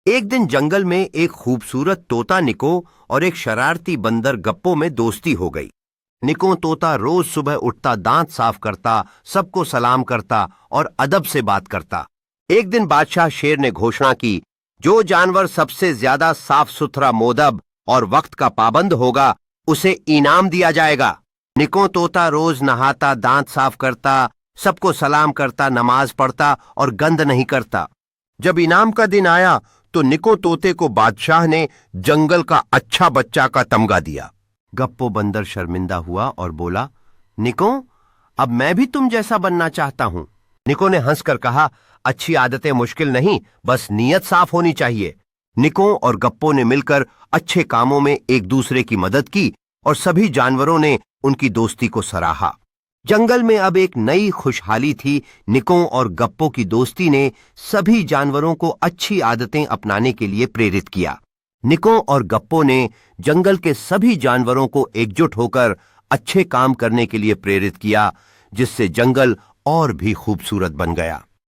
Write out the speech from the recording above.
एक दिन जंगल में एक खूबसूरत तोता निको और एक शरारती बंदर गप्पो में दोस्ती हो गई। निको तोता रोज सुबह उठता, दांत साफ करता, सबको सलाम करता और अदब से बात करता। एक दिन बादशाह शेर ने घोषणा की, जो जानवर सबसे ज्यादा साफ सुथरा, मोदब और वक्त का पाबंद होगा उसे इनाम दिया जाएगा। निको तोता रोज नहाता, दांत साफ करता, सबको सलाम करता, नमाज पढ़ता और गंद नहीं करता। जब इनाम का दिन आया तो निको तोते को बादशाह ने जंगल का अच्छा बच्चा का तमगा दिया। गप्पो बंदर शर्मिंदा हुआ और बोला, निको, अब मैं भी तुम जैसा बनना चाहता हूं। निको ने हंसकर कहा, अच्छी आदतें मुश्किल नहीं, बस नीयत साफ होनी चाहिए। निको और गप्पो ने मिलकर अच्छे कामों में एक दूसरे की मदद की और सभी जानवरों ने उनकी दोस्ती को सराहा। जंगल में अब एक नई खुशहाली थी। निको और गप्पो की दोस्ती ने सभी जानवरों को अच्छी आदतें अपनाने के लिए प्रेरित किया। निको और गप्पो ने जंगल के सभी जानवरों को एकजुट होकर अच्छे काम करने के लिए प्रेरित किया, जिससे जंगल और भी खूबसूरत बन गया।